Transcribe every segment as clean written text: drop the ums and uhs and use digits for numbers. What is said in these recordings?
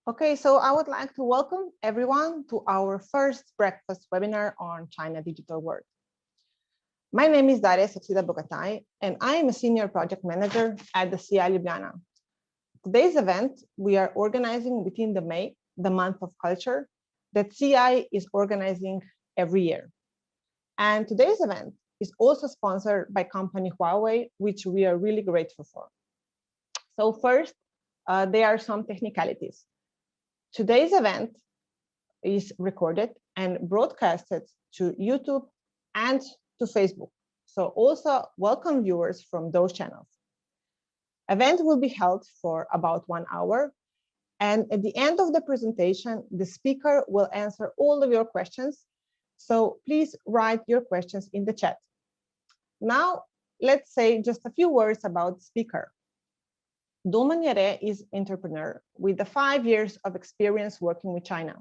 Okay, so I would like to welcome everyone to our first breakfast webinar on China Digital World. My name is Daria Saxida Bogatai, and I am a senior project manager at the CI Ljubljana. Today's event, we are organizing within the month of culture, that CI is organizing every year. And today's event is also sponsored by company Huawei, which we are really grateful for. So first, there are some technicalities. Today's event is recorded and broadcasted to YouTube and to Facebook. So also welcome viewers from those channels. Event will be held for about 1 hour. And at the end of the presentation, the speaker will answer all of your questions. So please write your questions in the chat. Now, let's say just a few words about the speaker. Doman Yare is an entrepreneur with 5 years of experience working with China.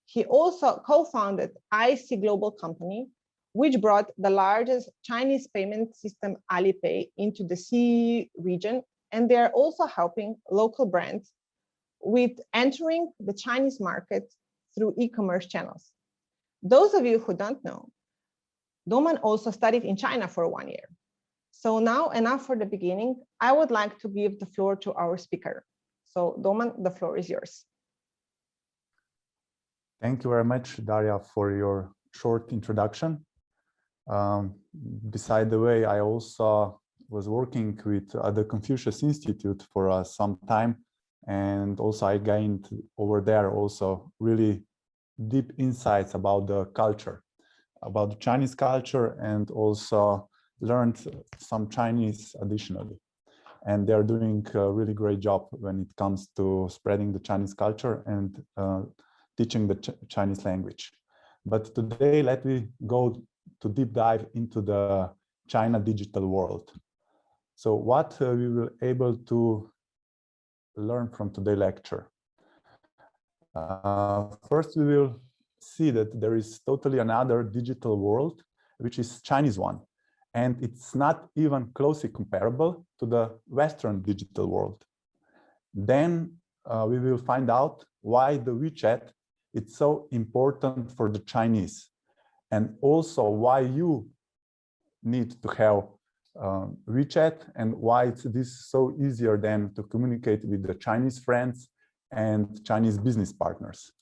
He also co-founded IC Global Company, which brought the largest Chinese payment system Alipay into the CEE region, and they are also helping local brands with entering the Chinese market through e-commerce channels. Those of you who don't know, Doman also studied in China for 1 year. So now, enough for the beginning, I would like to give the floor to our speaker. So Doman, the floor is yours. Thank you very much, Daria, for your short introduction. Beside the way, I also was working with the Confucius Institute for some time, and also I gained over there also really deep insights about the culture, about the Chinese culture, and also learned some Chinese additionally. And they are doing a really great job when it comes to spreading the Chinese culture and teaching the Chinese language. But today, let me go to deep dive into the China digital world. So what we will able to learn from today's lecture. First, we will see that there is totally another digital world, which is Chinese one. And it's not even closely comparable to the Western digital world. Then we will find out why the WeChat is so important for the Chinese, and also why you need to have WeChat, and why it's this so easier than to communicate with the Chinese friends and Chinese business partners.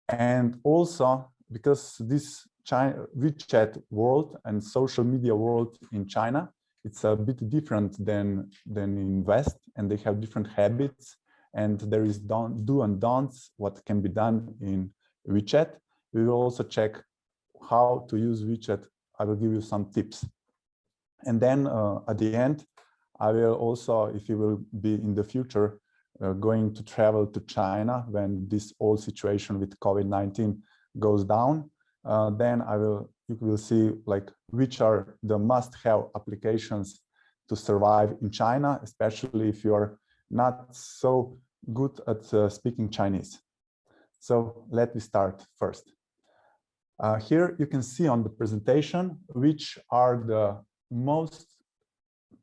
And also because this WeChat world and social media world in China, it's a bit different than in West, and they have different habits, and there is do and don'ts, what can be done in WeChat. We will also check how to use WeChat. I will give you some tips. And then at the end, I will also, if you will be in the future, going to travel to China when this whole situation with COVID-19 goes down, then you will see like which are the must-have applications to survive in China, especially if you are not so good at speaking Chinese. So let me start first. Here you can see on the presentation which are the most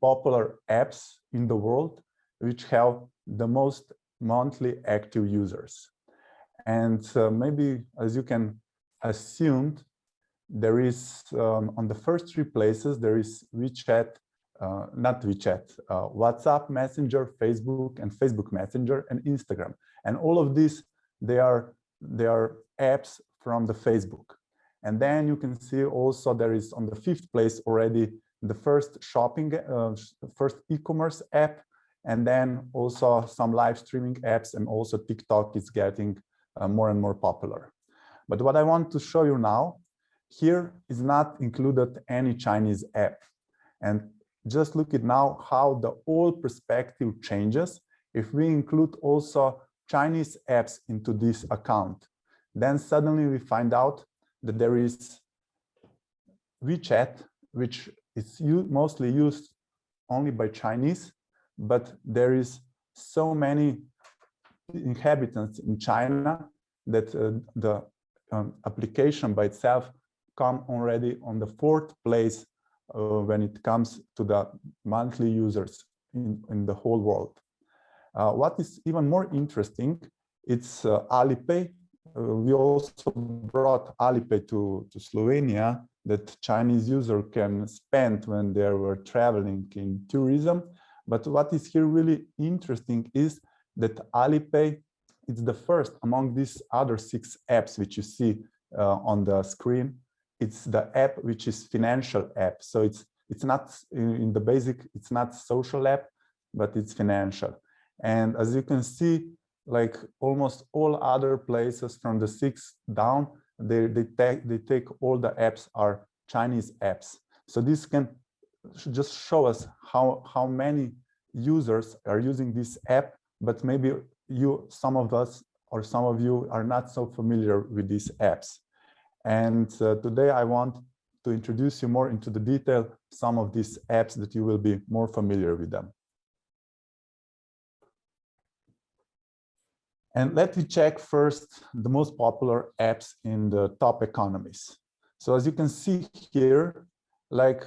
popular apps in the world which have the most monthly active users. And maybe, as you can assume, there is on the first 3 places, there is WeChat, not WeChat, WhatsApp Messenger, Facebook, and Facebook Messenger, and Instagram. And all of these, they are apps from the Facebook. And then you can see also there is on the 5th place already the first first e-commerce app, and then also some live streaming apps, and also TikTok is getting more and more popular. But what I want to show you now, here is not included any Chinese app. And just look at now how the whole perspective changes if we include also Chinese apps into this account. Then suddenly we find out that there is WeChat, which is mostly used only by Chinese, but there is so many inhabitants in China that the application by itself come already on the 4th place when it comes to the monthly users in the whole world. What is even more interesting, it's Alipay. We also brought Alipay to Slovenia that Chinese user can spend when they were traveling in tourism. But what is here really interesting is that Alipay is the first among these other 6 apps which you see on the screen. It's the app which is financial app. So it's not in the basic, it's not social app, but it's financial. And as you can see, like almost all other places from the 6 down, they take all the apps are Chinese apps. So this can just show us how many users are using this app, but maybe some of us or some of you are not so familiar with these apps. And today I want to introduce you more into the detail some of these apps that you will be more familiar with them. And let me check first the most popular apps in the top economies. So as you can see here, like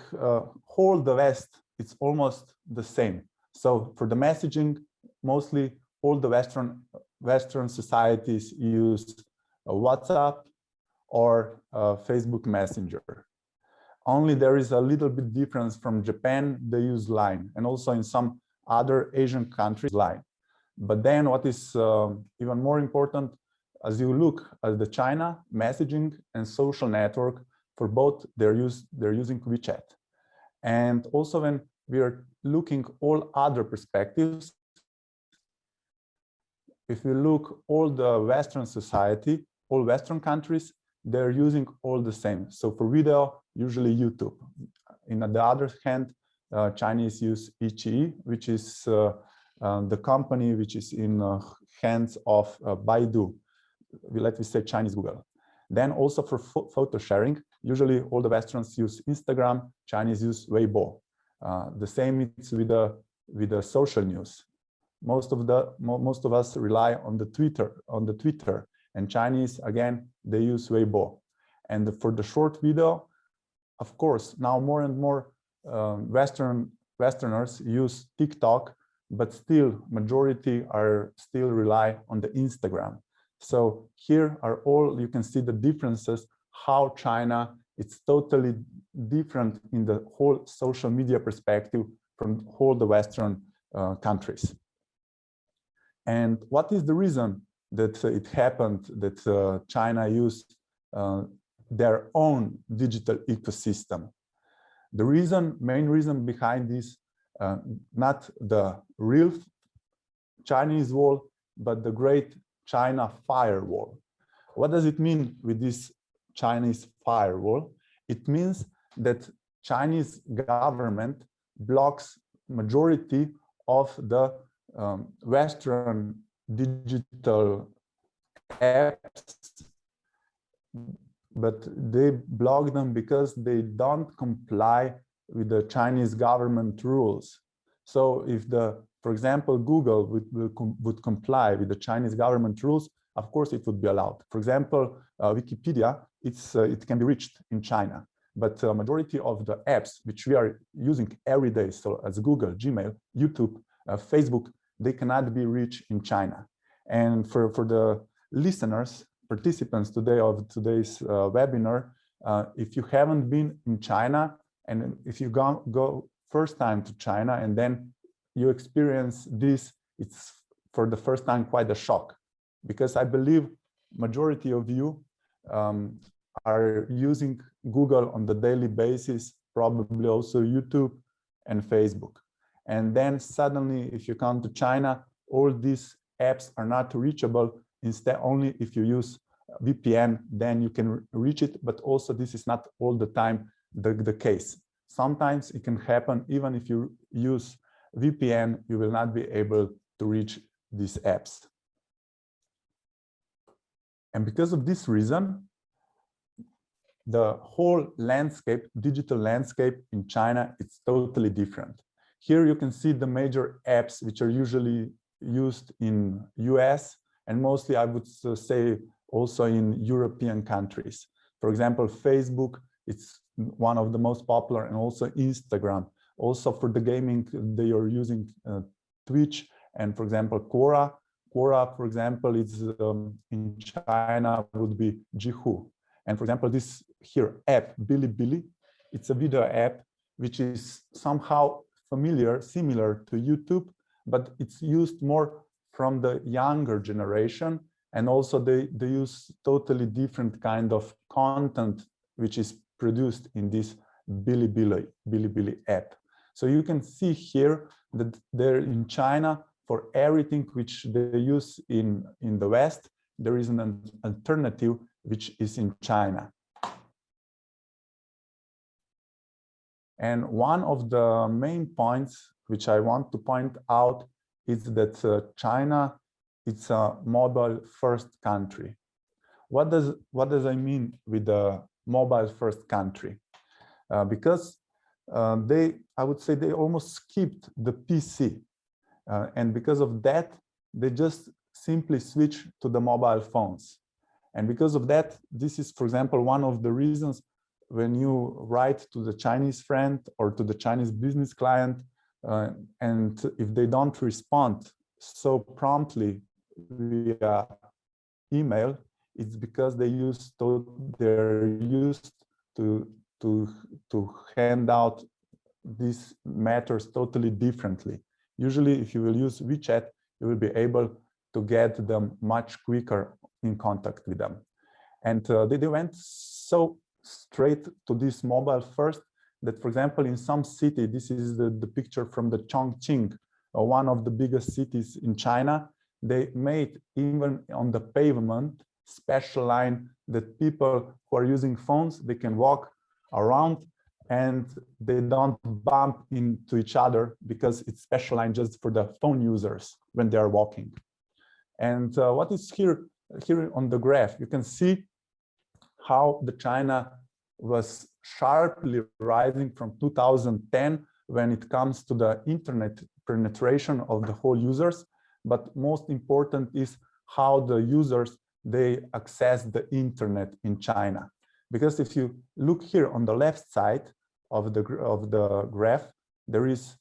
whole the West, it's almost the same. So for the messaging, mostly all the Western societies use WhatsApp or Facebook Messenger. Only there is a little bit difference from Japan, they use Line, and also in some other Asian countries, Line. But then what is even more important, as you look at the China messaging and social network, for both they're using WeChat. And also when we are looking all other perspectives, if we look all the Western society, all Western countries, they're using all the same. So for video, usually YouTube. On the other hand, Chinese use iQIYI, which is the company which is in hands of Baidu, let me say Chinese Google. Then also for photo sharing, usually all the Westerns use Instagram, Chinese use Weibo. The same is with the social news. Most of us rely on the Twitter, and Chinese again they use Weibo. And for the short video, of course, now more and more Westerners use TikTok, but still majority are still rely on the Instagram. So here are all, you can see the differences, how China, it's totally different in the whole social media perspective from all the Western countries. And what is the reason that it happened that China used their own digital ecosystem? The main reason behind this, not the real Chinese wall, but the Great China Firewall. What does it mean with this Chinese firewall? It means that Chinese government blocks majority of the Western digital apps, but they block them because they don't comply with the Chinese government rules. So if for example, Google would comply with the Chinese government rules, of course it would be allowed. For example, Wikipedia, it can be reached in China, but majority of the apps which we are using every day, so as Google, Gmail, YouTube, Facebook, they cannot be reached in China. And for the listeners, participants today of today's webinar, if you haven't been in China, and if you go first time to China and then you experience this, it's for the first time quite a shock, because I believe majority of you are using Google on the daily basis, probably also YouTube and Facebook. And then suddenly, if you come to China, all these apps are not reachable. Instead, only if you use VPN, then you can reach it. But also this is not all the time the case. Sometimes it can happen, even if you use VPN, you will not be able to reach these apps. And because of this reason, the whole landscape, digital landscape in China, it's totally different. Here you can see the major apps which are usually used in US and mostly I would say also in European countries. For example, Facebook, it's one of the most popular, and also Instagram. Also for the gaming, they are using Twitch And for example, Quora, for example, is in China would be Jihu. And for example, this here app, Bilibili, it's a video app which is somehow similar to YouTube, but it's used more from the younger generation. And also they use totally different kind of content which is produced in this Bilibili app. So you can see here that they're in China, for everything which they use in the West, there is an alternative which is in China. And one of the main points which I want to point out is that China, it's a mobile first country. What does I mean with the mobile first country? Because I would say they almost skipped the PC. And because of that, they just simply switch to the mobile phones. And because of that, this is, for example, one of the reasons when you write to the Chinese friend or to the Chinese business client, and if they don't respond so promptly via email, it's because they're used to hand out these matters totally differently. Usually, if you will use WeChat, you will be able to get them much quicker in contact with them. And they went so straight to this mobile first that, for example, in some city, this is the picture from the Chongqing, one of the biggest cities in China, they made even on the pavement special line that people who are using phones, they can walk around and they don't bump into each other because it's special line just for the phone users when they are walking. And what is here on the graph, you can see how the China was sharply rising from 2010 when it comes to the internet penetration of the whole users. But most important is how the users, they access the internet in China. Because if you look here on the left side of the graph, there is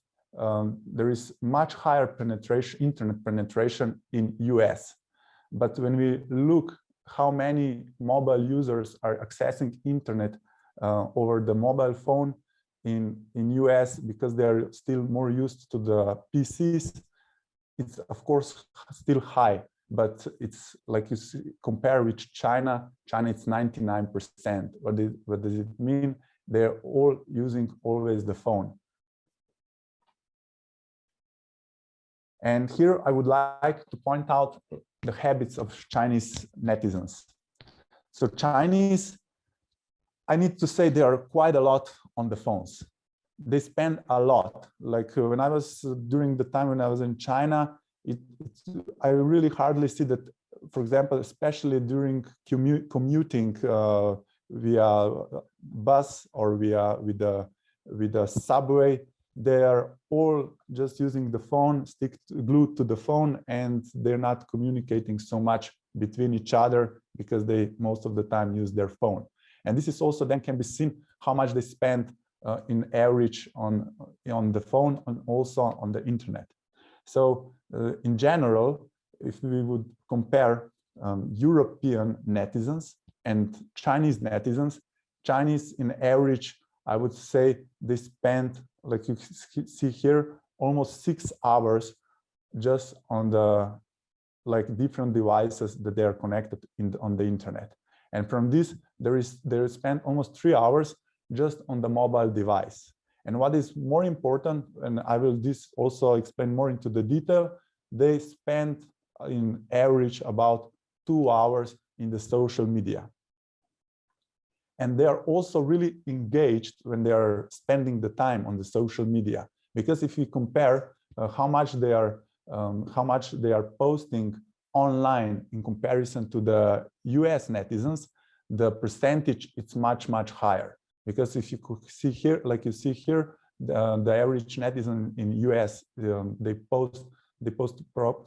much higher penetration, internet penetration in US. But when we look how many mobile users are accessing internet over the mobile phone in US, because they're still more used to the PCs, it's of course still high, but it's like you see, compare with China, it's 99%. What does it mean? They're all using always the phone. And here I would like to point out the habits of Chinese netizens. So Chinese, I need to say they are quite a lot on the phones. They spend a lot. Like when I was, during the time when I was in China, I really hardly see that, for example, especially during commuting via bus or with the subway, they are all just using the phone, glued to the phone, and they're not communicating so much between each other because they most of the time use their phone. And this is also then can be seen how much they spend in average on the phone and also on the internet. So in general, if we would compare European netizens and Chinese netizens, Chinese in average, I would say they spend, like you see here, almost 6 hours just on the different devices that they are connected on the internet. And from this, they spend almost 3 hours just on the mobile device. And what is more important, and I will this also explain more into the detail, they spend in average about 2 hours in the social media. And they are also really engaged when they are spending the time on the social media. Because if you compare how much they are posting online in comparison to the US netizens, the percentage it's much higher. Because if you could see here, like you see here, the average netizen in US, they post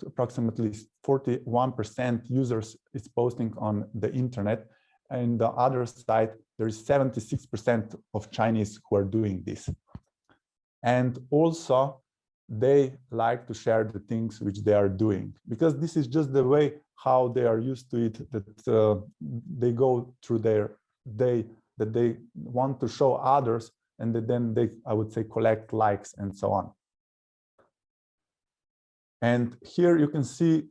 approximately 41% users is posting on the internet. And the other side, there is 76% of Chinese who are doing this. And also, they like to share the things which they are doing, because this is just the way how they are used to it, that they go through their day, that they want to show others, and that then they, I would say, collect likes and so on. And here you can see,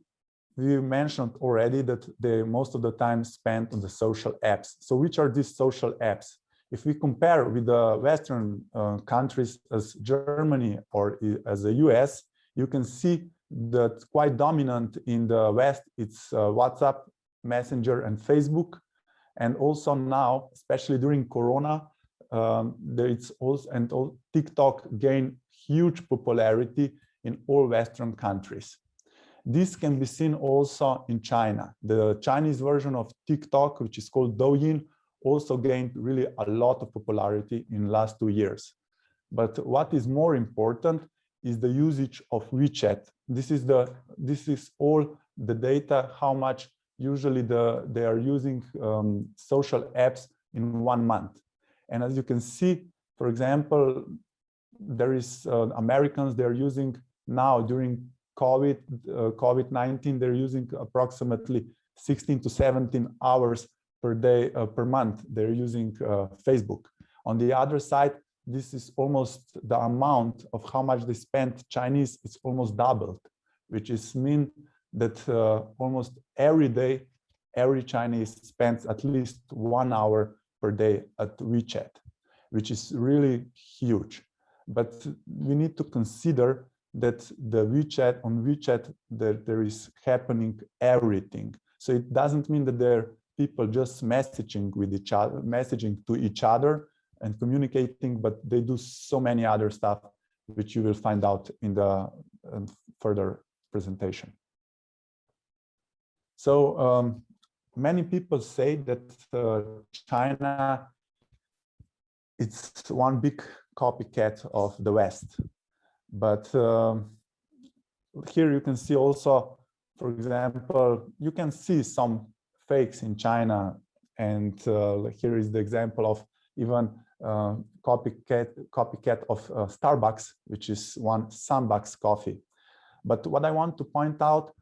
we mentioned already that they most of the time spent on the social apps. So which are these social apps? If we compare with the Western countries as Germany or as the US, you can see that quite dominant in the West, it's WhatsApp, Messenger, and Facebook. And also now, especially during Corona, it's also, and TikTok gained huge popularity in all Western countries. This can be seen also in China. The Chinese version of TikTok, which is called Douyin, also gained really a lot of popularity in the last 2 years. But what is more important is the usage of WeChat. This is all the data, how much usually they are using social apps in 1 month. And as you can see, for example, there is Americans, they're using now during COVID-19, they're using approximately 16 to 17 hours per day, per month, they're using Facebook. On the other side, this is almost the amount of how much they spent Chinese, it's almost doubled, which is mean that almost every day, every Chinese spends at least 1 hour per day at WeChat, which is really huge. But we need to consider that on WeChat, there is happening everything. So it doesn't mean that there are people just messaging with each other, messaging to each other and communicating, but they do so many other stuff, which you will find out in the further presentation. So many people say that China, it's one big copycat of the West. But here you can see also, for example, you can see some fakes in China. And here is the example of even copycat of Starbucks, which is one Sunbucks coffee. But what I want to point out,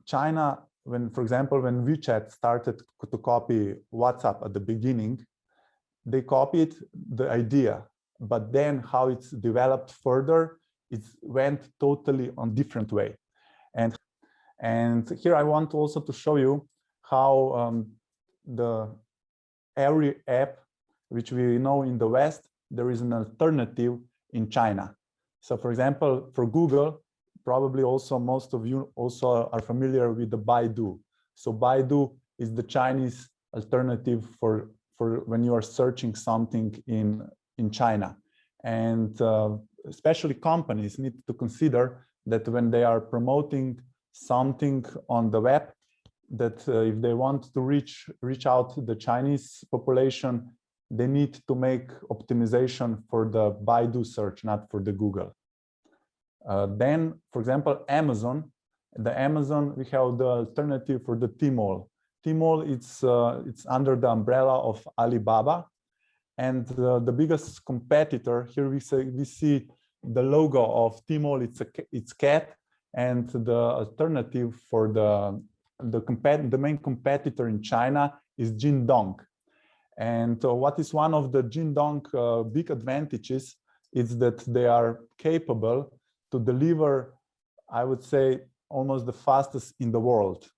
China, for example, when WeChat started to copy WhatsApp at the beginning, they copied the idea, but then how it's developed further, it went totally on different way. And here I want also to show you how every app, which we know in the West, there is an alternative in China. So for example, for Google, probably also most of you also are familiar with the Baidu. So Baidu is the Chinese alternative for when you are searching something in China. And especially companies need to consider that when they are promoting something on the web, that if they want to reach out to the Chinese population, they need to make optimization for the Baidu search, not for the Google. Then, for example, Amazon, we have the alternative for the Tmall. Tmall, it's under the umbrella of Alibaba. And the biggest competitor, here we see the logo of Tmall, it's cat, and the alternative for the main competitor in China is Jingdong. And what is one of the Jingdong big advantages is that they are capable to deliver, I would say, almost the fastest in the world.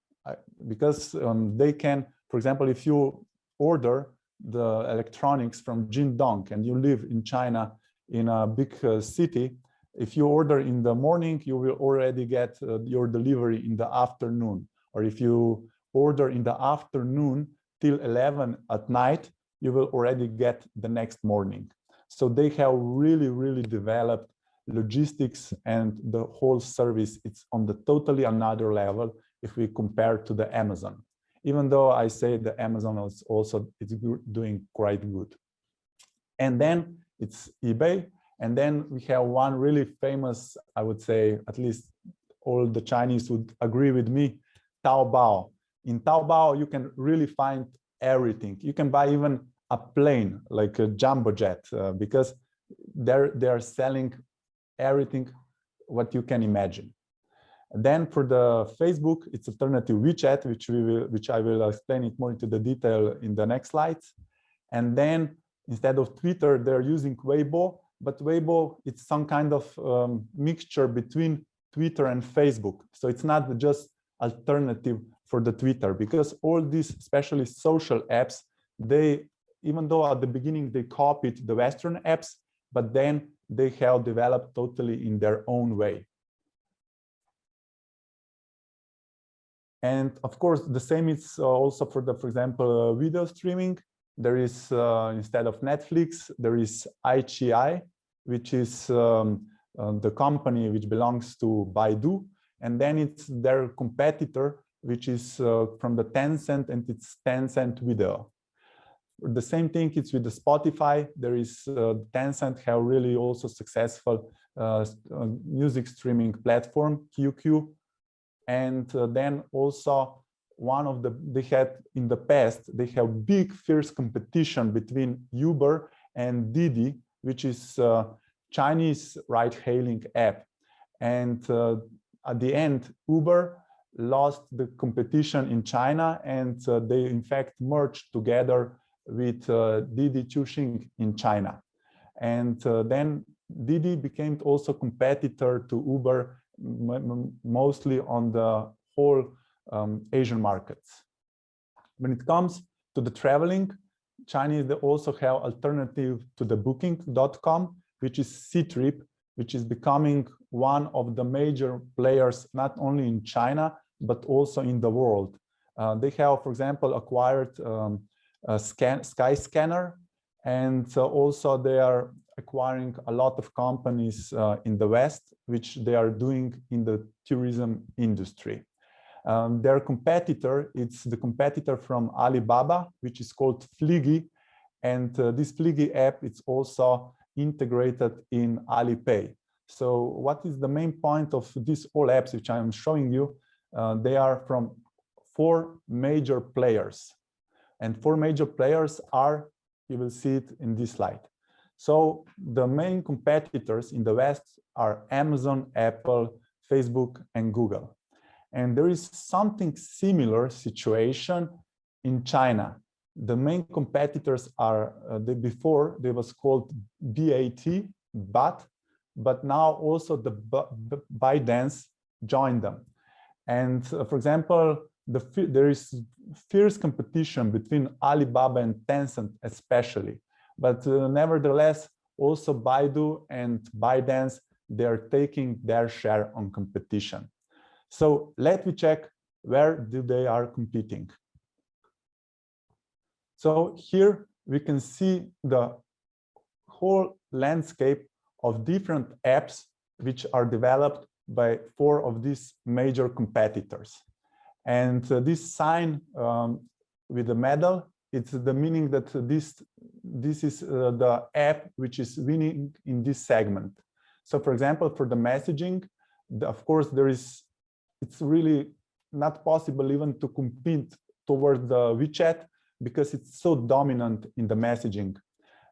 Because they can, for example, if you order the electronics from Jingdong and you live in China in a big city, if you order in the morning, you will already get your delivery in the afternoon. Or if you order in the afternoon till 11 at night, you will already get the next morning. So they have really, really developed logistics, and the whole service, it's on the totally another level if we compare to the Amazon. Even though I say the Amazon is also doing quite good. And then it's eBay. And then we have one really famous, I would say, at least all the Chinese would agree with me, Taobao. In Taobao, you can really find everything. You can buy even a plane, like a jumbo jet, because they're selling everything what you can imagine. Then for the Facebook, it's alternative WeChat, which I will explain it more into the detail in the next slides. And then instead of Twitter, they're using Weibo, but Weibo, it's some kind of mixture between Twitter and Facebook. So it's not just alternative for the Twitter, because all these, especially social apps, even though at the beginning they copied the Western apps, but then they have developed totally in their own way. And of course, the same is also for for example, video streaming. There is, instead of Netflix, there is iQIYI, which is the company which belongs to Baidu. And then it's their competitor, which is from the Tencent, and it's Tencent Video. The same thing is with the Spotify. There is Tencent have really also successful music streaming platform, QQ. And then also they had in the past, they have big fierce competition between Uber and Didi, which is a Chinese ride-hailing app. And at the end, Uber lost the competition in China, and they in fact merged together with Didi Chuxing in China. And then Didi became also competitor to Uber, mostly on the whole Asian markets. When it comes to the traveling, Chinese, they also have alternative to the Booking.com, which is Ctrip, which is becoming one of the major players, not only in China, but also in the world. They have, for example, acquired Skyscanner, and also they are acquiring a lot of companies in the West, which they are doing in the tourism industry. Their competitor, it's the competitor from Alibaba, which is called Fliggy. And this Fliggy app, it's also integrated in Alipay. So what is the main point of these all apps, which I'm showing you? They are from 4 major players. And 4 major players are, you will see it in this slide. So the main competitors in the West are Amazon, Apple, Facebook, and Google. And there is something similar situation in China. The main competitors are, before they was called BAT, but now also the ByteDance joined them. And for example, there is fierce competition between Alibaba and Tencent especially. But nevertheless, also Baidu and ByteDance, they are taking their share on competition. So let me check where they are competing. So here we can see the whole landscape of different apps which are developed by 4 of these major competitors. And this sign with the medal, it's the meaning that this is the app which is winning in this segment. So for example, for the messaging, of course, it's really not possible even to compete towards the WeChat because it's so dominant in the messaging.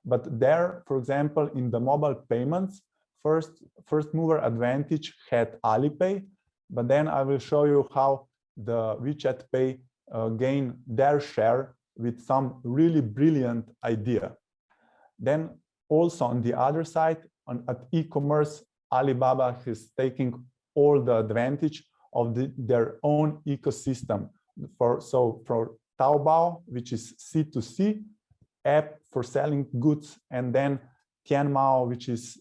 But there, for example, in the mobile payments, first mover advantage had Alipay, but then I will show you how the WeChat Pay gain their share with some really brilliant idea. Then also on the other side, at e-commerce, Alibaba is taking all the advantage of their own ecosystem. For Taobao, which is C2C app for selling goods, and then Tianmao, which is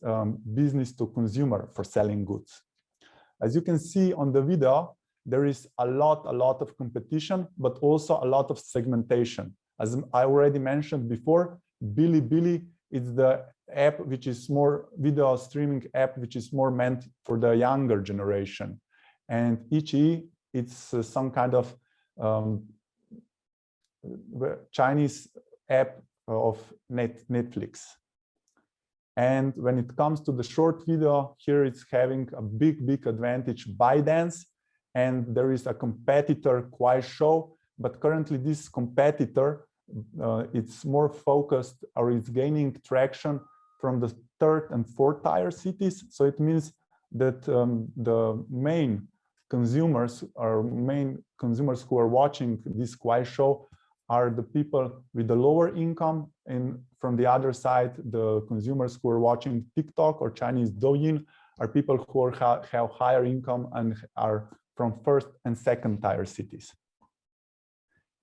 business to consumer for selling goods. As you can see on the video, there is a lot of competition, but also a lot of segmentation. As I already mentioned before, Bilibili is the app which is more video streaming app, which is more meant for the younger generation. And iQIYI, it's some kind of Chinese app of Netflix. And when it comes to the short video, here it's having a big advantage, ByteDance, and there is a competitor, Kuaishou, but currently this competitor, it's more focused, or it's gaining traction from the 3rd and 4th tier cities. So it means that the main consumers who are watching this Kwai show are the people with the lower income, and from the other side, the consumers who are watching TikTok or Chinese Douyin are people who have higher income and are from first and second tier cities.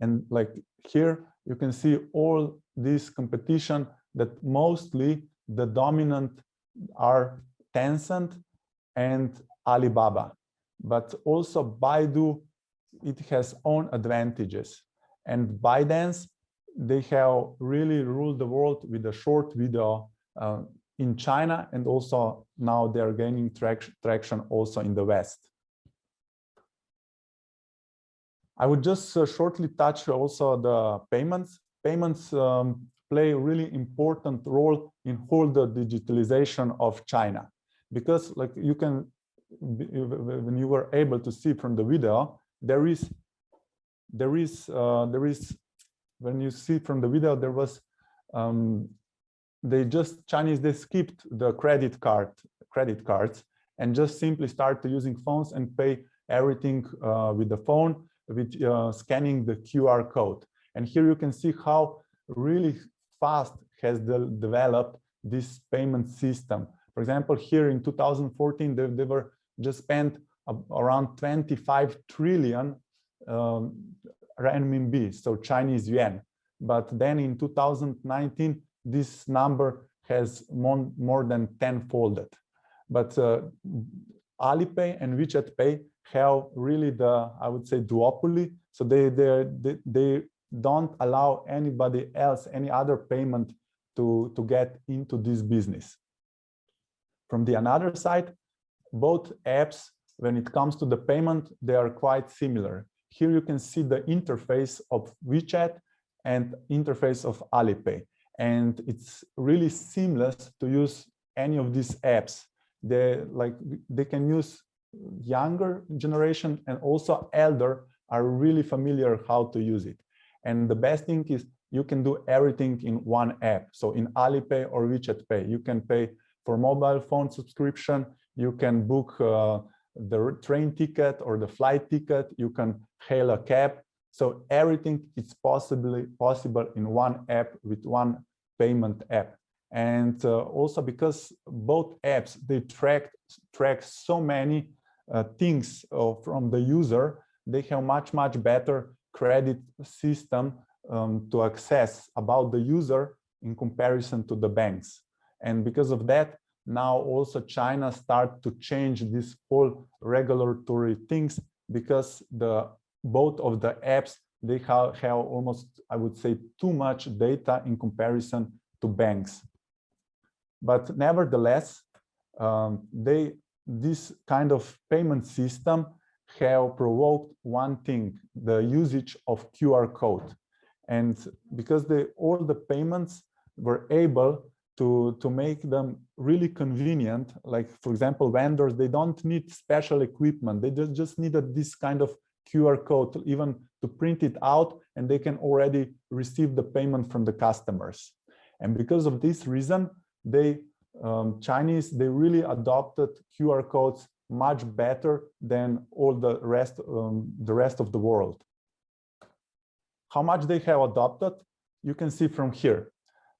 And like here, you can see all this competition that mostly the dominant are Tencent and Alibaba, but also Baidu, it has own advantages. And ByteDance, they have really ruled the world with a short video in China, and also now they are gaining traction also in the West. I would just shortly touch also the payments. Payments play a really important role in whole the digitalization of China, because like you can, when you were able to see from the video, when you see from the video, there was Chinese skipped the credit cards and just simply start using phones and pay everything with the phone, with scanning the QR code. And here you can see how really fast has developed this payment system. For example, here in 2014, they were just spent around 25 trillion renminbi, so Chinese yuan. But then in 2019, this number has more than 10-folded. But Alipay and WeChat Pay have really the, I would say, duopoly. So they don't allow anybody else, any other payment to get into this business. From the another side, both apps, when it comes to the payment, they are quite similar. Here you can see the interface of WeChat and interface of Alipay. And it's really seamless to use any of these apps. They can use younger generation, and also elder are really familiar how to use it. And the best thing is you can do everything in one app. So in Alipay or WeChat Pay, you can pay for mobile phone subscription, you can book the train ticket or the flight ticket, you can hail a cab. So everything is possible in one app with one payment app. And also because both apps, they track so many things from the user, they have much better credit system to access about the user in comparison to the banks. And because of that, now also China start to change this whole regulatory things, because both of the apps, they have almost, I would say, too much data in comparison to banks. But nevertheless, this kind of payment system have provoked one thing, the usage of QR code. And because all the payments were able to make them really convenient, like for example, vendors, they don't need special equipment. They just needed this kind of QR code even to print it out, and they can already receive the payment from the customers. And because of this reason, Chinese, they really adopted QR codes much better than all the rest of the world. How much they have adopted, you can see from here.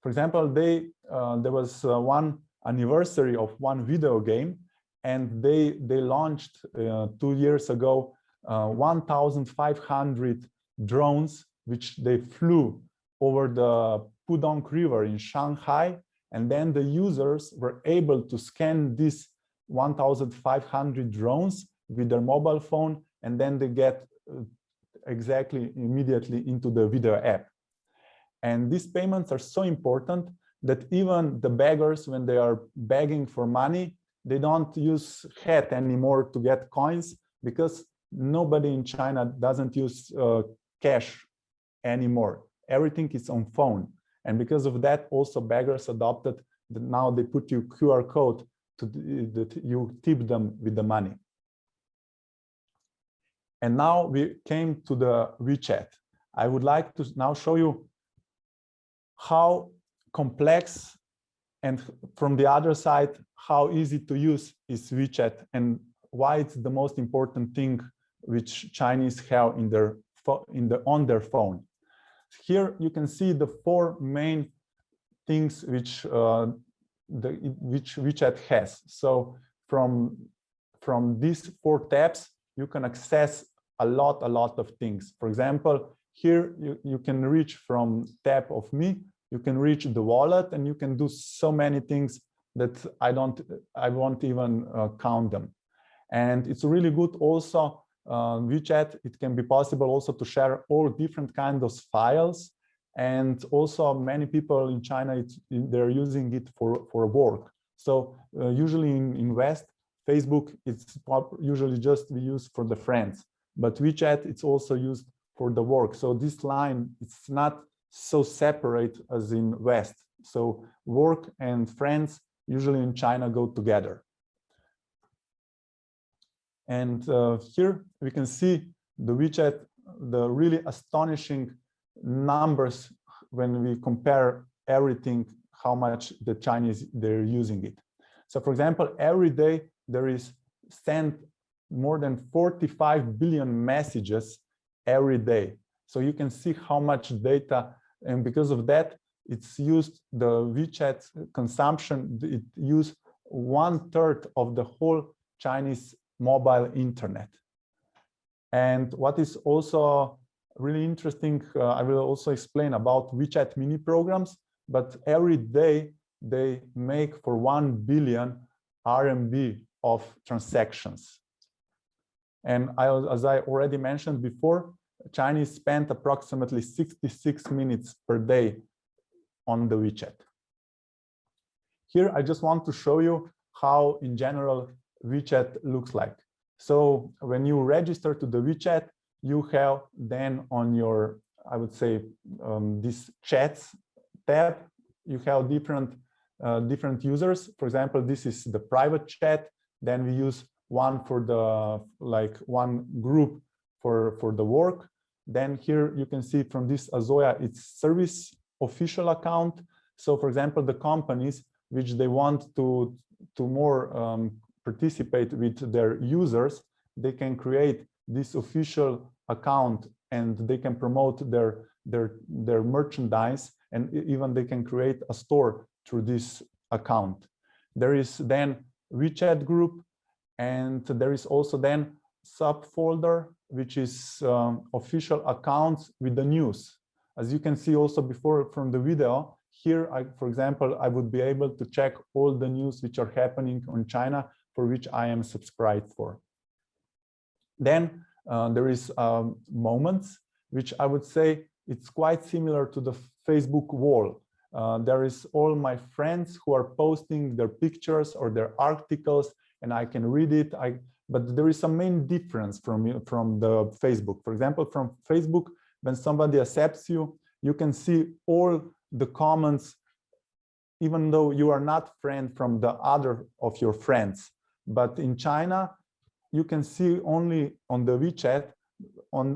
For example, there was one anniversary of one video game, and they launched 2 years ago 1,500 drones, which they flew over the Pudong River in Shanghai. And then the users were able to scan these 1,500 drones with their mobile phone, and then they get exactly immediately into the video app. And these payments are so important that even the beggars, when they are begging for money, they don't use hat anymore to get coins, because nobody in China doesn't use cash anymore. Everything is on phone. And because of that, also beggars adopted that now they put you QR code that you tip them with the money. And now we came to the WeChat. I would like to now show you how complex And from the other side, how easy to use is WeChat and why it's the most important thing which Chinese have in their on their phone. Here you can see the four main things which WeChat has. So from these four tabs, you can access a lot of things. For example, here you can reach from tab of me, you can reach the wallet, and you can do so many things that I won't even count them. And it's really good also, WeChat, it can be possible also to share all different kinds of files. And also many people in China, they're using it for work. So usually in West, Facebook, it's usually just we use for the friends, but WeChat, it's also used for the work. So this line, it's not so separate as in West. So work and friends usually in China go together. And here we can see the WeChat, the really astonishing numbers when we compare everything, how much the Chinese, they're using it. So for example, every day there is sent more than 45 billion messages every day. So you can see how much data, and because of that, it's used, the WeChat consumption, it used 1/3 of the whole Chinese mobile internet. And what is also really interesting, I will also explain about WeChat mini programs, but every day they make for 1 billion RMB of transactions. And as I already mentioned before, Chinese spend approximately 66 minutes per day on the WeChat. Here, I just want to show you how, in general, WeChat looks like. So when you register to the WeChat, you have then on your, I would say, this chats tab, you have different users. For example, this is the private chat. Then we use one for the, like one group for the work. Then here you can see from this Azoya, it's service official account. So for example, the companies which they want to more participate with their users, they can create this official account and they can promote their merchandise, and even they can create a store through this account. There is then WeChat group, and there is also then subfolder, which is official accounts with the news. As you can see also before from the video, here, for example, I would be able to check all the news which are happening on China, for which I am subscribed for. Then there is Moments, which I would say it's quite similar to the Facebook wall. There is all my friends who are posting their pictures or their articles, and I can read it. But there is a main difference from the Facebook. For example, from Facebook, when somebody accepts you, you can see all the comments, even though you are not friend from the other of your friends. But in China, you can see only on the WeChat,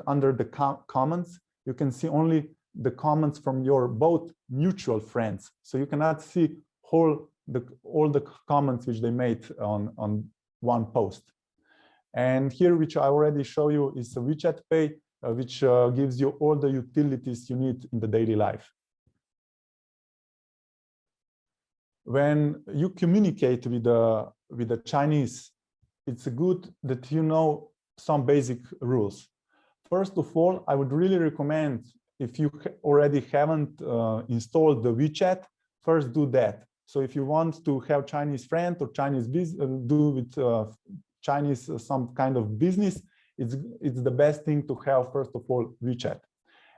under the comments, you can see only the comments from your both mutual friends. So you cannot see all the comments which they made on one post. And here, which I already show you, is a WeChat Pay, which gives you all the utilities you need in the daily life. When you communicate with the Chinese, it's good that you know some basic rules. First of all, I would really recommend, if you already haven't installed the WeChat, first do that. So if you want to have Chinese friend or Chinese do with Chinese some kind of business, it's the best thing to have, first of all, WeChat.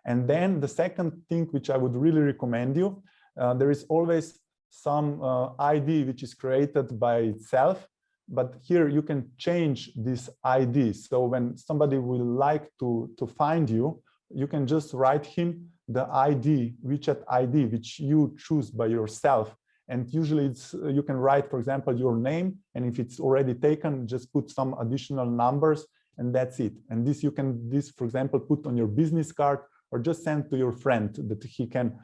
And then the second thing which I would really recommend you, there is always some ID which is created by itself, but here you can change this ID. So when somebody will like to find you, you can just write him the ID, WeChat ID, which you choose by yourself. And usually you can write, for example, your name, and if it's already taken, just put some additional numbers, and that's it. And this you can, for example, put on your business card, or just send to your friend that he can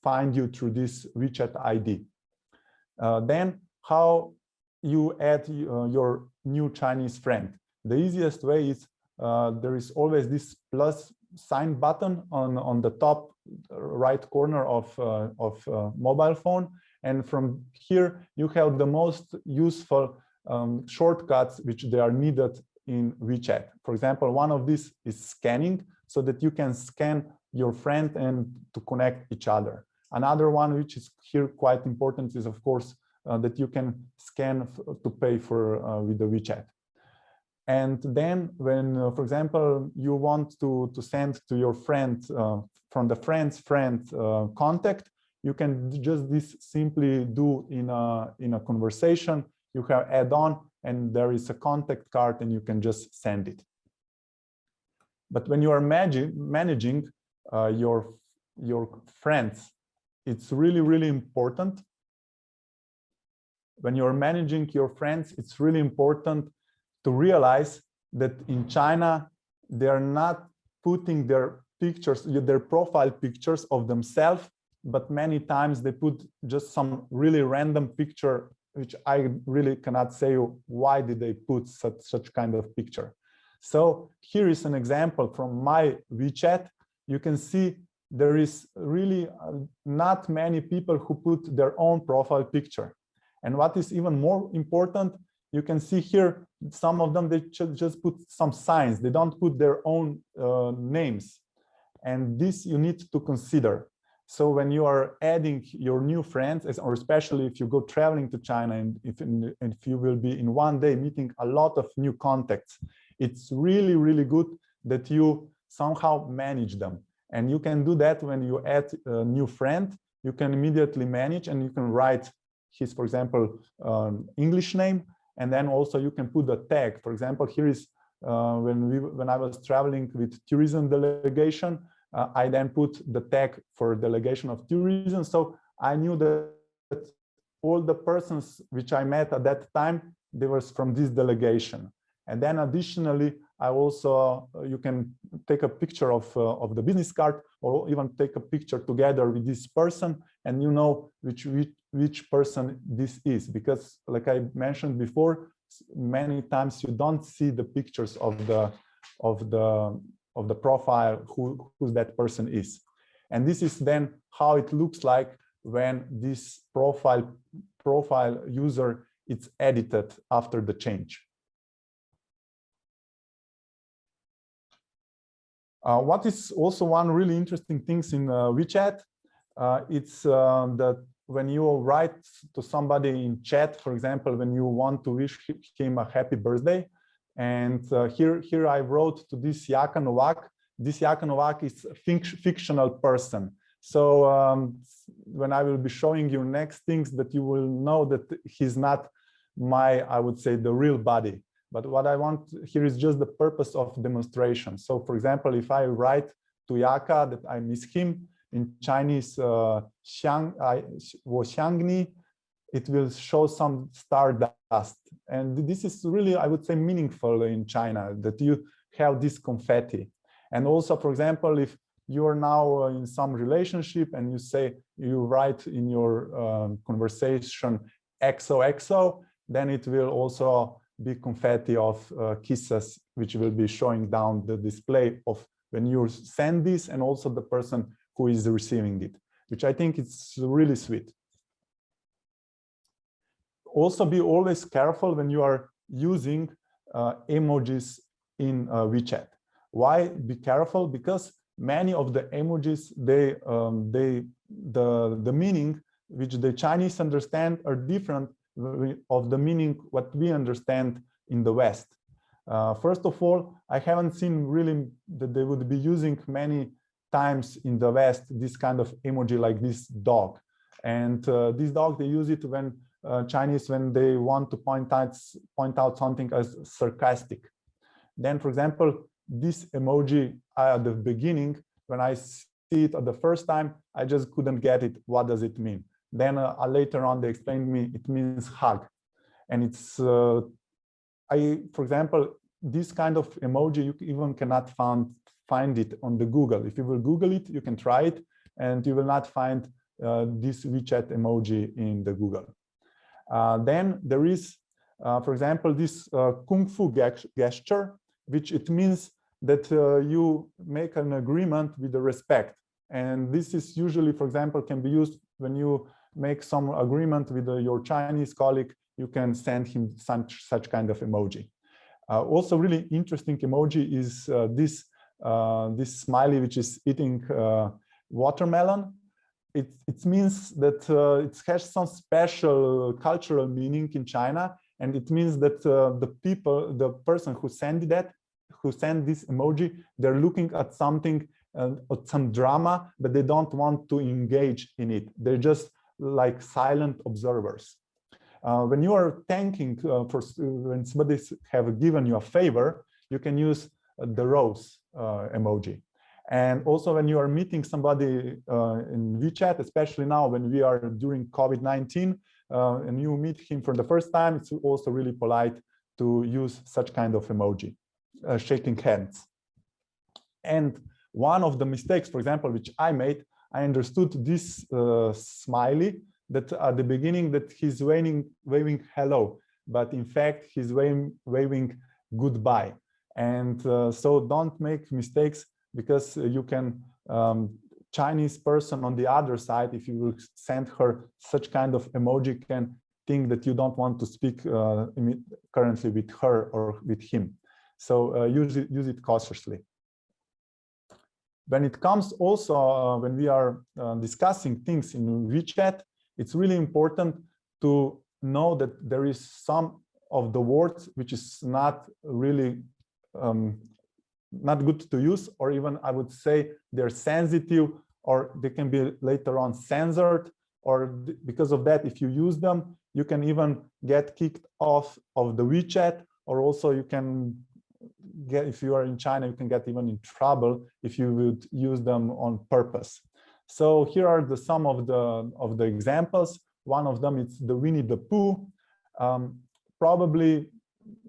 find you through this WeChat ID. Then how you add your new Chinese friend. The easiest way is there is always this plus sign button on the top right corner of mobile phone. And from here, you have the most useful shortcuts which they are needed in WeChat. For example, one of these is scanning, so that you can scan your friend and to connect each other. Another one, which is here quite important, is of course that you can scan to pay for with the WeChat. And then when, for example, you want to send to your friend from the friend's friend contact, you can just this simply do in a conversation. You have add-on and there is a contact card and you can just send it. But when you are managing your friends, it's really, really important. When you're managing your friends, it's really important to realize that in China, they are not putting their pictures, their profile pictures of themselves, but many times they put just some really random picture, which I really cannot say why did they put such kind of picture. So here is an example from my WeChat. You can see there is really not many people who put their own profile picture. And what is even more important, you can see here, some of them, they just put some signs. They don't put their own names. And this you need to consider. So when you are adding your new friends, or especially if you go traveling to China and if you will be in one day meeting a lot of new contacts, it's really, really good that you somehow manage them. And you can do that when you add a new friend, you can immediately manage and you can write his, for example, English name. And then also you can put a tag. For example, here is when I was traveling with tourism delegation, I then put the tag for delegation of tourism. So I knew that all the persons which I met at that time, they were from this delegation. And then additionally, I also, you can take a picture of the business card or even take a picture together with this person and you know which person this is. Because like I mentioned before, many times you don't see the pictures of the profile who that person is. And this is then how it looks like when this profile user is edited after the change. What is also one really interesting thing in WeChat, it's that when you write to somebody in chat, for example, when you want to wish him a happy birthday, and here I wrote to this Yaka Novak. This Yaka Novak is a fictional person. So when I will be showing you next things, that you will know that he's not my, I would say, the real body. But what I want here is just the purpose of demonstration. So for example, if I write to Yaka that I miss him, in Chinese, wo xiang ni, it will show some stardust. And this is really, I would say, meaningful in China, that you have this confetti. And also, for example, if you are now in some relationship and you say, you write in your conversation XOXO, then it will also be confetti of kisses, which will be showing down the display of when you send this and also the person who is receiving it, which I think it's really sweet. Also be always careful when you are using emojis in WeChat. Why be careful? Because many of the emojis, the meaning which the Chinese understand are different of the meaning what we understand in the West. First of all, I haven't seen really that they would be using many times in the West this kind of emoji like this dog. And this dog, they use it when Chinese, when they want to point out something as sarcastic. Then, for example, this emoji at the beginning, when I see it at the first time, I just couldn't get it. What does it mean? Then later on, they explained me it means hug. And it's, for example, this kind of emoji, you even cannot find it on the Google. If you will Google it, you can try it, and you will not find this WeChat emoji in the Google. Then there is, for example, this kung fu gesture, which it means that you make an agreement with the respect. And this is usually, for example, can be used when you make some agreement with your Chinese colleague, you can send him such kind of emoji. Also really interesting emoji is this smiley, which is eating watermelon. It means that it has some special cultural meaning in China, and it means that the person who sent this emoji, they're looking at something, at some drama, but they don't want to engage in it. They're just like silent observers. When you are thanking when somebody have given you a favor, you can use the rose emoji. And also when you are meeting somebody in WeChat, especially now when we are during COVID-19, and you meet him for the first time, it's also really polite to use such kind of emoji, shaking hands. And one of the mistakes, for example, which I made, I understood this smiley that at the beginning that he's waving hello, but in fact he's waving goodbye. And so don't make mistakes, because you can Chinese person on the other side, if you will send her such kind of emoji, can think that you don't want to speak currently with her or with him. So use it cautiously. When it comes also, when we are discussing things in WeChat, it's really important to know that there is some of the words which is not really not good to use, or even I would say they're sensitive, or they can be later on censored, or because of that, if you use them, you can even get kicked off of the WeChat, or also you can get, if you are in China, you can get even in trouble if you would use them on purpose. So here are some of the examples. One of them is the Winnie the Pooh. Probably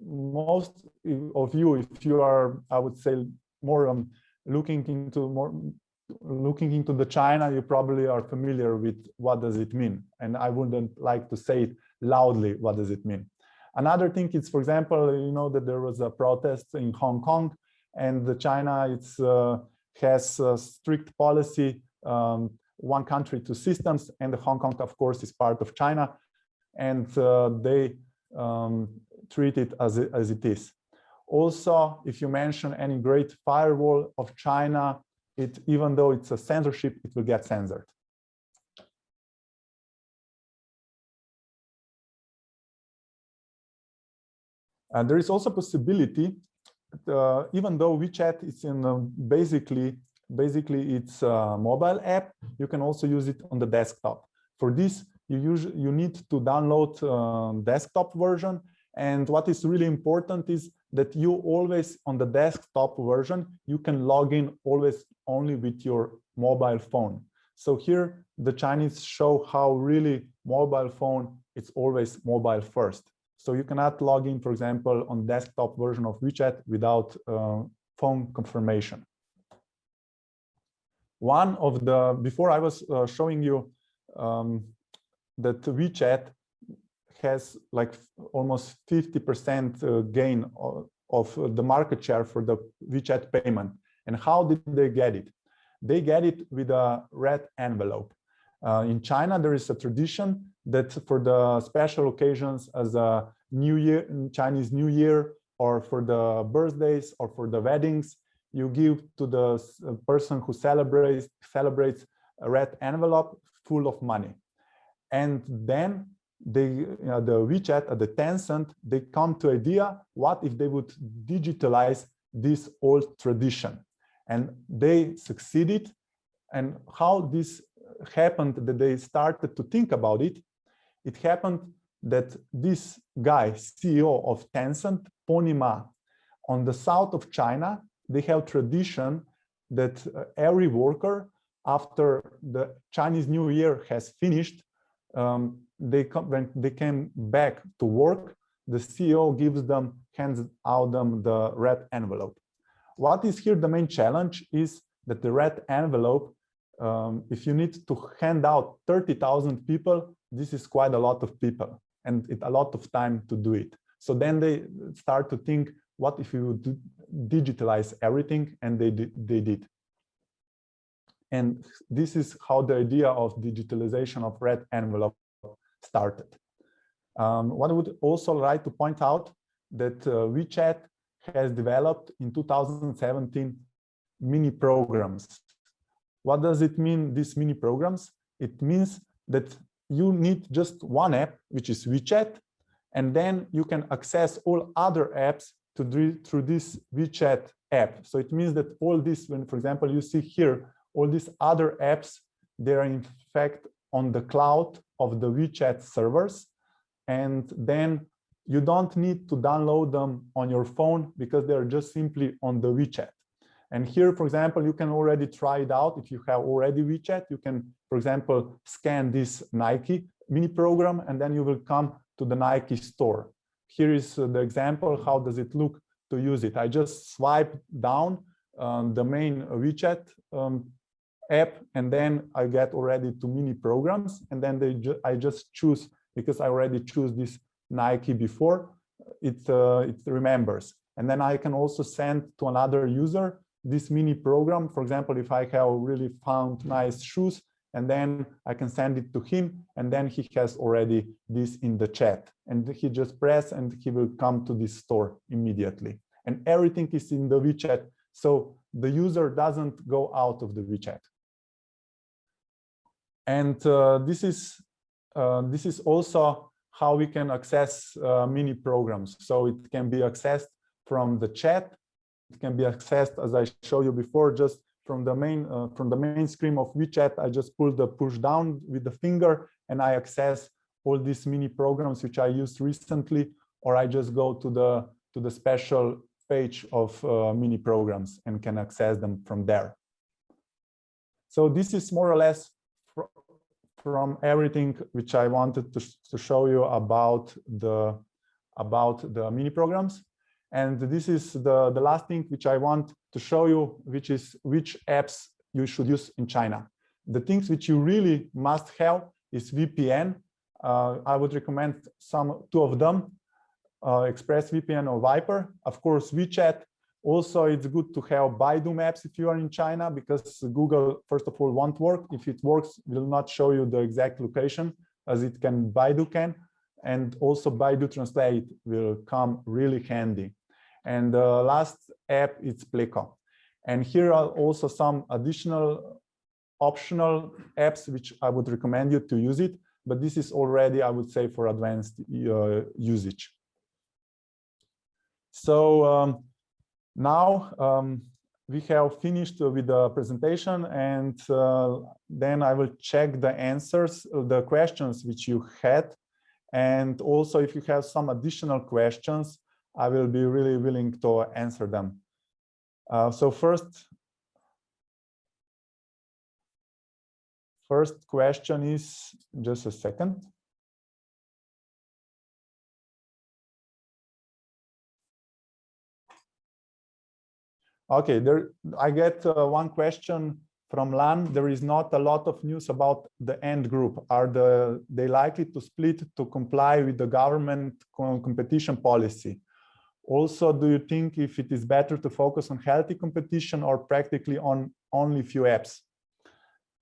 most of you, if you are, I would say, more looking into the China, you probably are familiar with what does it mean. And I wouldn't like to say it loudly, what does it mean? Another thing is, for example, you know that there was a protest in Hong Kong, and China has a strict policy, one country, two systems, and Hong Kong, of course, is part of China, and they treat it as it is. Also, if you mention any Great Firewall of China, even though it's a censorship, it will get censored. And there is also possibility, even though WeChat is in basically it's a mobile app, you can also use it on the desktop. For this, you need to download desktop version. And what is really important is that you always, on the desktop version, you can log in always only with your mobile phone. So here, the Chinese show how really mobile phone, it's always mobile first. So you cannot log in, for example, on desktop version of WeChat without phone confirmation. One of the, before I was showing you that WeChat has like almost 50% gain of the market share for the WeChat payment. And how did they get it? They get it with a red envelope. In China, there is a tradition that for the special occasions as a New Year, Chinese New Year, or for the birthdays or for the weddings, you give to the person who celebrates a red envelope full of money. And then the WeChat, the Tencent, they come to idea, what if they would digitalize this old tradition? And they succeeded. And how this happened, that they started to think about it, it happened that this guy, CEO of Tencent, Pony Ma, on the south of China, they have tradition that every worker, after the Chinese New Year has finished, when they came back to work, the CEO hands out them the red envelope. What is here the main challenge is that the red envelope, if you need to hand out 30,000 people, this is quite a lot of people. and it a lot of time to do it. So then they start to think, what if we would digitalize everything? And they did. And this is how the idea of digitalization of red envelope started. What I would also like to point out that WeChat has developed in 2017 mini programs. What does it mean, these mini programs? It means that you need just one app, which is WeChat, and then you can access all other apps through this WeChat app. So it means that all this, when, for example, you see here, all these other apps, they're in fact on the cloud of the WeChat servers. And then you don't need to download them on your phone because they're just simply on the WeChat. And here, for example, you can already try it out. If you have already WeChat, you can, for example, scan this Nike mini program, and then you will come to the Nike store. Here is the example. How does it look to use it? I just swipe down the main WeChat app, and then I get already to mini programs, and then I just choose, because I already choose this Nike before, it remembers. And then I can also send to another user this mini program. For example, if I have really found nice shoes, and then I can send it to him, and then he has already this in the chat, and he just press and he will come to this store immediately. And everything is in the WeChat, so the user doesn't go out of the WeChat. And this is also how we can access mini programs. So it can be accessed from the chat. It can be accessed, as I showed you before, just from the main screen of WeChat. I just pull the push down with the finger, and I access all these mini programs which I used recently, or I just go to the special page of mini programs and can access them from there. So this is more or less from everything which I wanted to show you about the mini programs. And this is the last thing which I want to show you, which is which apps you should use in China. The things which you really must have is VPN. I would recommend two of them, ExpressVPN or Viper. Of course, WeChat. Also, it's good to have Baidu Maps if you are in China, because Google, first of all, won't work. If it works, it will not show you the exact location as it can, Baidu can. And also Baidu Translate will come really handy. And the last app is Pleco. And here are also some additional optional apps which I would recommend you to use it, but this is already, I would say, for advanced usage. So now we have finished with the presentation, and then I will check the answers, the questions which you had. And also, if you have some additional questions, I will be really willing to answer them. So first question is, just a second. Okay, I get one question from Lan. There is not a lot of news about the Ant Group. Are they likely to split to comply with the government competition policy? Also, do you think if it is better to focus on healthy competition or practically on only few apps?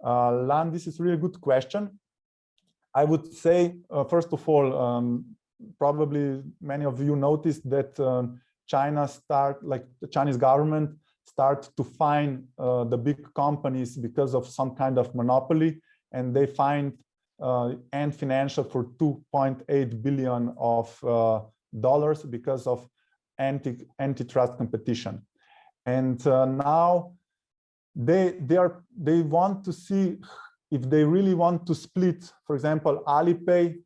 Lan, this is really a good question. I would say, first of all, probably many of you noticed that the Chinese government start to fine the big companies because of some kind of monopoly, and they fined Ant Financial for $2.8 billion dollars because of antitrust competition. And now they want to see if they really want to split, for example, Alipay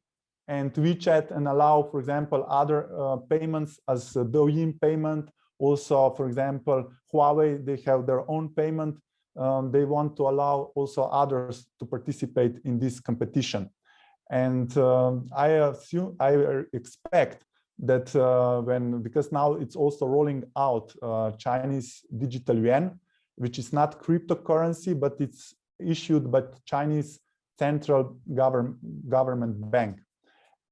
and WeChat, and allow, for example, other payments as Douyin payment. Also, for example, Huawei, they have their own payment. They want to allow also others to participate in this competition. And I expect that because now it's also rolling out Chinese digital yuan, which is not cryptocurrency, but it's issued by Chinese central government bank.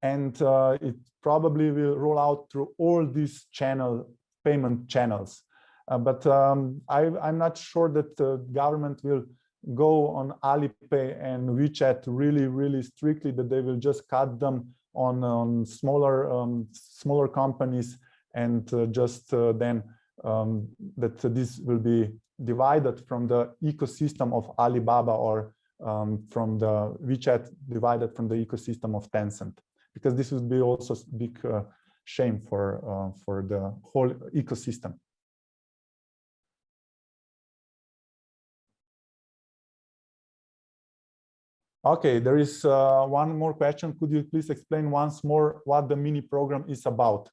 and it probably will roll out through all these payment channels. But I'm not sure that the government will go on Alipay and WeChat really strictly, that they will just cut them on smaller companies, and then that this will be divided from the ecosystem of Alibaba, or from the WeChat divided from the ecosystem of Tencent, because this would be also a big shame for the whole ecosystem. Okay, there is one more question. Could you please explain once more what the mini program is about?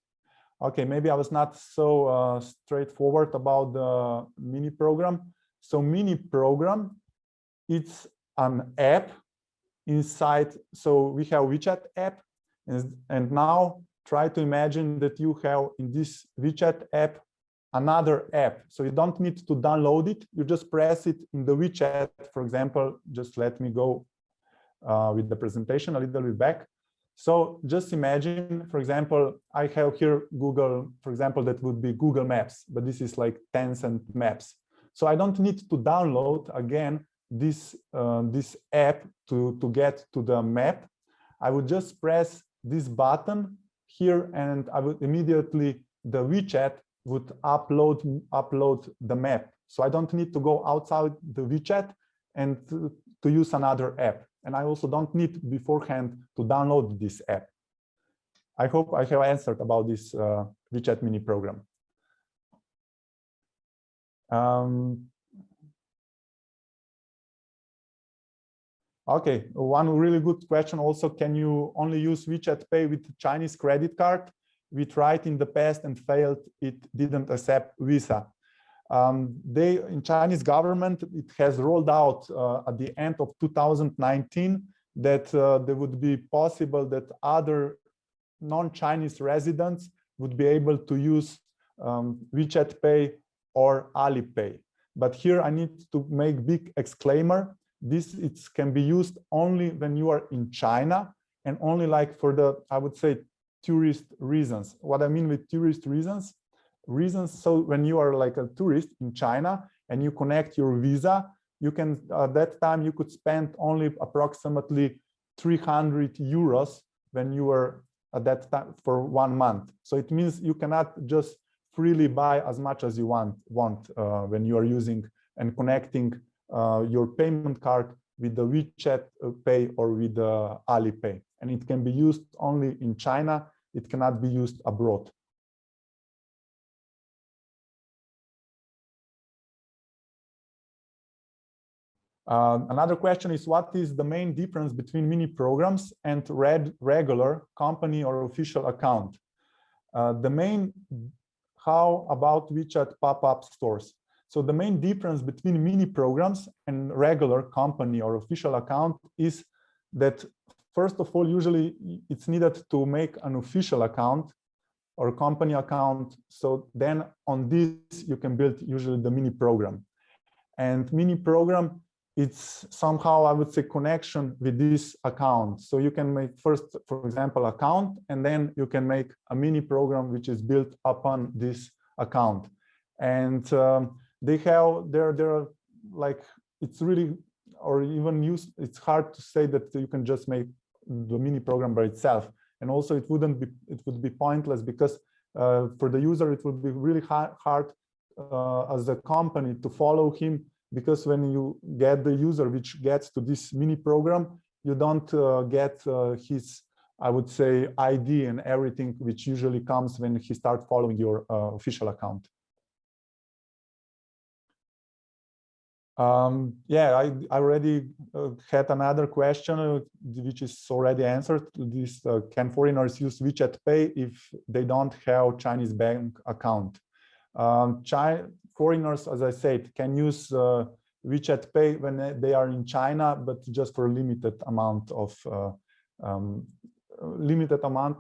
Okay, maybe I was not so straightforward about the mini program. So mini program, it's an app inside. So we have WeChat app, and now try to imagine that you have in this WeChat app another app. So you don't need to download it. You just press it in the WeChat. For example, just let me go with the presentation a little bit back. So just imagine, for example, I have here Google, for example, that would be Google Maps, but this is like Tencent Maps. So I don't need to download again this app to get to the map. I would just press this button here, and I would immediately, the WeChat would upload the map. So I don't need to go outside the WeChat and to use another app. And I also don't need beforehand to download this app. I hope I have answered about this WeChat mini program. Okay, one really good question also, can you only use WeChat Pay with Chinese credit card? We tried in the past and failed, it didn't accept Visa. In Chinese government, it has rolled out at the end of 2019 that there would be possible that other non-Chinese residents would be able to use WeChat Pay or Alipay. But here I need to make big exclaimer. This can be used only when you are in China, and only like for the, I would say, tourist reasons. What I mean with tourist reasons, so when you are like a tourist in China and you connect your Visa, you can, at that time, you could spend only approximately 300 euros when you were at that time for 1 month. So it means you cannot just freely buy as much as you want when you are using and connecting your payment card with the WeChat Pay or with the Alipay. And it can be used only in China. It cannot be used abroad. Another question is, what is the main difference between mini programs and regular company or official account? How about WeChat pop-up stores? So the main difference between mini programs and regular company or official account is that, first of all, usually it's needed to make an official account or company account. So then on this, you can build usually the mini program. And mini program, it's somehow, I would say, connection with this account. So you can make first, for example, account, and then you can make a mini program which is built upon this account. And they're like, it's really, or even use, it's hard to say that you can just make the mini program by itself. And also it would be pointless, because for the user, it would be really hard as a company to follow him, because when you get the user which gets to this mini program, you don't get his, I would say, ID and everything, which usually comes when he starts following your official account. Yeah, I already had another question, which is already answered. This, can foreigners use WeChat Pay if they don't have Chinese bank account? Foreigners, as I said, can use WeChat Pay when they are in China, but just for a limited amount,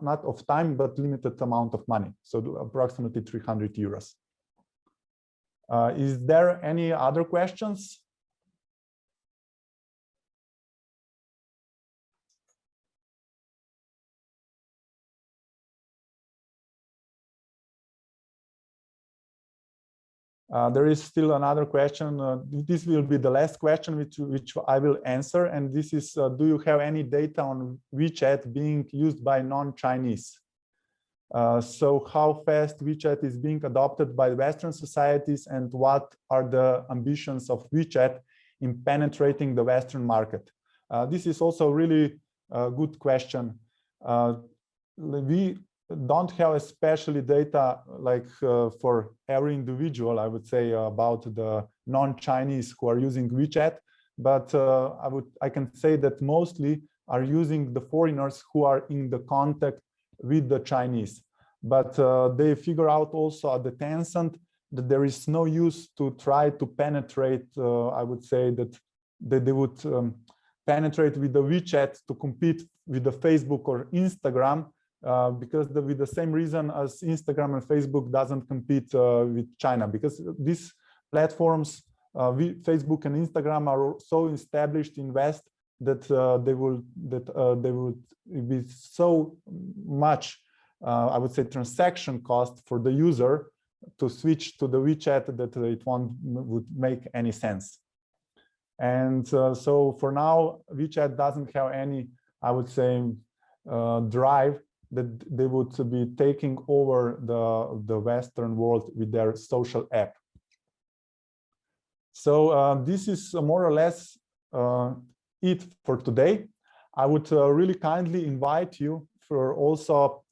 not of time, but limited amount of money. So approximately 300 euros. Is there any other questions? There is still another question. This will be the last question which I will answer. And this is, do you have any data on WeChat being used by non-Chinese? So how fast WeChat is being adopted by Western societies, and what are the ambitions of WeChat in penetrating the Western market? This is also really a good question. We don't have especially data like for every individual, I would say, about the non-Chinese who are using WeChat, but I can say that mostly are using the foreigners who are in the contact with the Chinese. But they figure out also at the Tencent that there is no use to try to penetrate. I would say that they would penetrate with the WeChat to compete with the Facebook or Instagram, because with the same reason as Instagram and Facebook doesn't compete with China, because these platforms, Facebook and Instagram, are so established in West that they would be so much, I would say, transaction cost for the user to switch to the WeChat that it would make any sense. And so for now, WeChat doesn't have any, I would say, drive that they would be taking over the Western world with their social app. So this is more or less it for today. I would really kindly invite you for also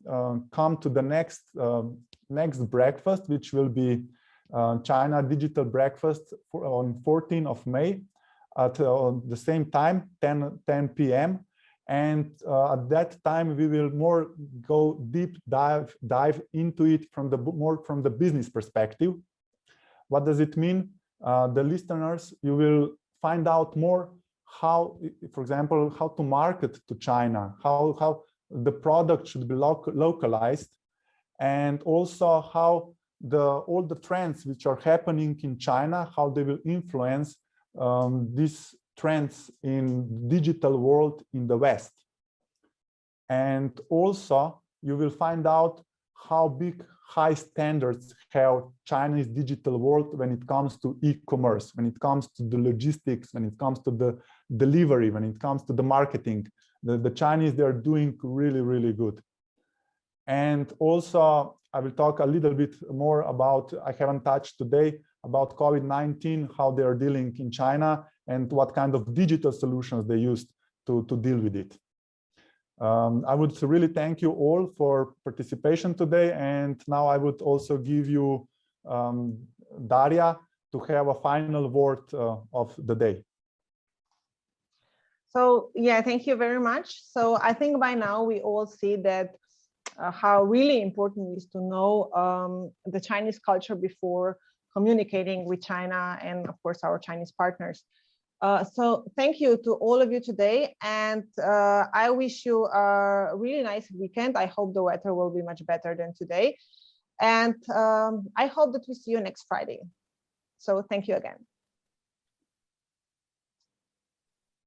come to the next breakfast, which will be China Digital Breakfast on 14th of May at the same time, 10 p.m. And at that time, we will more go deep dive into it from the business perspective. What does it mean? The listeners, you will find out more how, for example, how to market to China, how the product should be localized, and also how all the trends which are happening in China, how they will influence these trends in digital world in the West. And also you will find out how big high standards have Chinese digital world when it comes to e-commerce, when it comes to the logistics, when it comes to the delivery, when it comes to the marketing. The Chinese, they are doing really, really good. And also I will talk a little bit more about, I haven't touched today, about COVID-19, how they are dealing in China, and what kind of digital solutions they used to deal with it. I would really thank you all for participation today. And now I would also give you Daria to have a final word of the day. So yeah, thank you very much. So I think by now we all see that how really important it is to know the Chinese culture before communicating with China and of course our Chinese partners. So thank you to all of you today, and I wish you a really nice weekend. I hope the weather will be much better than today, and I hope that we see you next Friday. So thank you again.